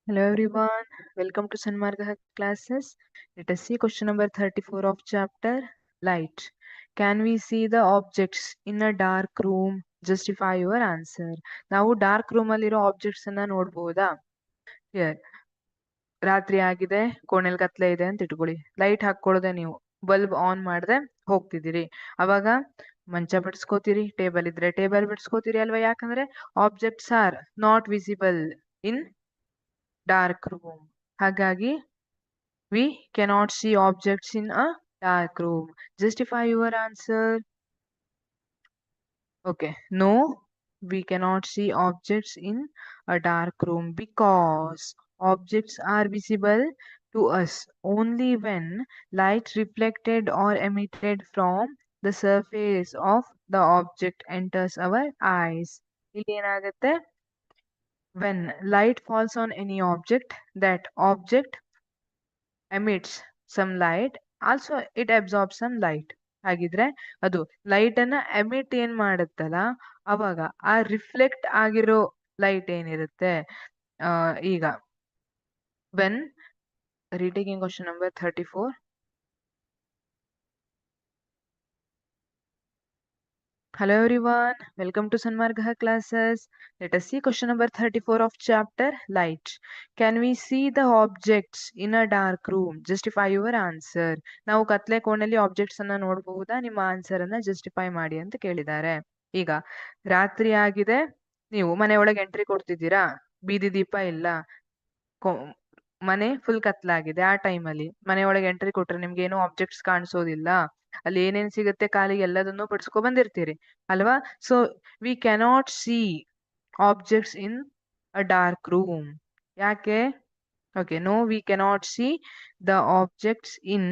Hello everyone, welcome to Sanmarga classes. Let us see question number 34 of chapter Light. Can we see the objects in a dark room? Justify your answer. ನಾವು dark room ಅಲ್ಲಿರೋ objects ಅನ್ನ ನೋಡ್ಬೋದಾ? Here ರಾತ್ರಿ ಆಗಿದೆ, ಕೋಣೆಲ್ ಕತ್ಲೆ ಇದೆ ಅಂತ ಇಟ್ಕೊಳ್ಳಿ. Light ಹಾಕೊಳ್ಳದೆ ನೀವು ಬಲ್ಬ್ ಆನ್ ಮಾಡದೆ ಹೋಗ್ತಿದ್ದೀರಿ. ಅವಾಗ ಮಂಚ ಬಿಡ್ಸ್ಕೋತೀರಿ, ಟೇಬಲ್ ಇದ್ರೆ ಟೇಬಲ್ ಬಿಡ್ಸ್ಕೋತೀರಿ ಅಲ್ವಾ? ಯಾಕಂದ್ರೆ objects are not visible in dark room. ಹಾಗಾಗಿ we cannot see objects in a dark room. Justify your answer. Okay, no, we cannot see objects in a dark room because objects are visible to us only when light reflected or emitted from the surface of the object enters our eyes. ಇಲ್ಲಿ ಏನಾಗುತ್ತೆ? When light falls on any object, that object emits some light, also it absorbs some light. ಹಾಗಿದ್ರೆ ಅದು light ಅನ್ನ emit ಏನ್ ಮಾಡುತ್ತಲ್ಲ, ಅವಾಗ ಆ reflect ಆಗಿರೋ light ಏನಿರುತ್ತೆ, ಈಗ when retaking question number 34. Hello everyone, welcome to Sanmarga classes. Let us see question number 34 of chapter Light. Can we see the objects in a dark room? Justify your answer. ನಾವು ಕತ್ಲೆ ಕೋಣೆಯಲ್ಲಿ objects ಅನ್ನ ನೋಡಬಹುದಾ? ನಿಮ್ಮ answer ಅನ್ನ justify ಮಾಡಿ ಅಂತ ಕೇಳಿದ್ದಾರೆ. ಈಗ ರಾತ್ರಿ ಆಗಿದೆ, ನೀವು ಮನೆ ಒಳಗೆ ಎಂಟ್ರಿ ಕೊಡ್ತಿದ್ದೀರಾ, ಬೀದಿ ದೀಪ ಇಲ್ಲ, ಮನೆ ಫುಲ್ ಕತ್ಲಾಗಿದೆ. ಆ ಟೈಮಲ್ಲಿ ಮನೆ ಒಳಗೆ ಎಂಟ್ರಿ ಕೊಟ್ರೆ ನಿಮ್ಗೆ ಏನೋ ಆಬ್ಜೆಕ್ಟ್ಸ್ ಕಾಣಿಸೋದಿಲ್ಲ. ಅಲ್ಲಿ ಏನೇನ್ ಸಿಗುತ್ತೆ ಕಾಲಿಗೆ ಎಲ್ಲದನ್ನು ಪಡಿಸ್ಕೊ ಬಂದಿರ್ತೀರಿ ಅಲ್ವಾ? So we cannot see objects in a dark room. ಯಾಕೆ? Okay, no, we cannot see the objects in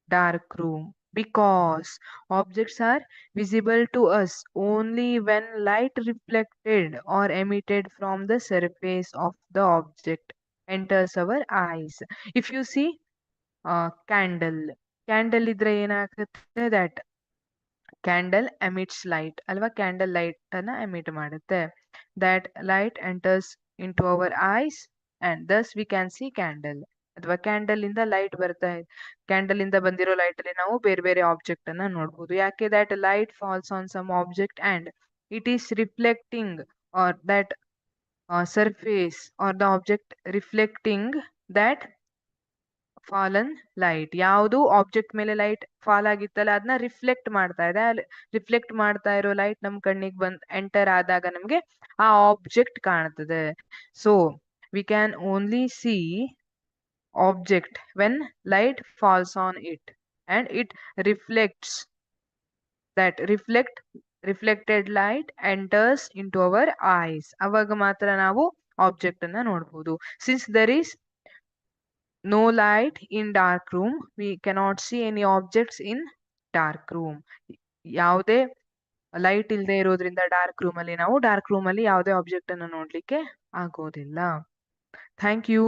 dark room because objects are visible to us only when light reflected or emitted from the surface of the object enters our eyes. If you see candle ಇದ್ರೆ ಏನಾಗುತ್ತೆ? that candle emits light ಅಲ್ವಾ? Candle light ಅನ್ನ emit ಮಾಡುತ್ತೆ. that light enters into our eyes and thus we can see candle. ಅಥವಾ candle ಇಂದ light ಬರ್ತಾ ಇದೆ, candle ಇಂದ ಬಂದಿರೋ ಲೈಟ್ ಅಲ್ಲಿ ನಾವು ಬೇರೆ ಬೇರೆ ಆಬ್ಜೆಕ್ಟ್ ಅನ್ನ ನೋಡ್ಬೋದು. ಯಾಕೆ? that light falls on some object and it is reflecting, or that surface or the object reflecting that fallen light. ಯಾವುದು ಆಬ್ಜೆಕ್ಟ್ ಮೇಲೆ ಲೈಟ್ ಫಾಲ್ ಆಗಿತ್ತಲ್ಲ ಅದನ್ನ ರಿಫ್ಲೆಕ್ಟ್ ಮಾಡ್ತಾ ಇದೆ. ರಿಫ್ಲೆಕ್ಟ್ ಮಾಡ್ತಾ ಇರೋ ಲೈಟ್ ನಮ್ ಕಣ್ಣಿಗೆ ಬಂದ್ ಎಂಟರ್ ಆದಾಗ ನಮ್ಗೆ ಆ ಆಬ್ಜೆಕ್ಟ್ ಕಾಣ್ತದೆ. So we can only C object when light falls on it and it reflects. that reflected light enters into our eyes. ಅವಾಗ ಮಾತ್ರ ನಾವು ಆಬ್ಜೆಕ್ಟ್ ಅನ್ನ ನೋಡ್ಬೋದು. since there is no light in dark room, we cannot see any objects in dark room. ಯಾವುದೇ light ಇಲ್ಲದೆ ಇರೋದ್ರಿಂದ dark room ಅಲ್ಲಿ ನಾವು ಡಾರ್ಕ್ ರೂಮ್ ಅಲ್ಲಿ ಯಾವುದೇ ಆಬ್ಜೆಕ್ಟ್ ಅನ್ನು ನೋಡ್ಲಿಕ್ಕೆ ಆಗೋದಿಲ್ಲ. Thank you.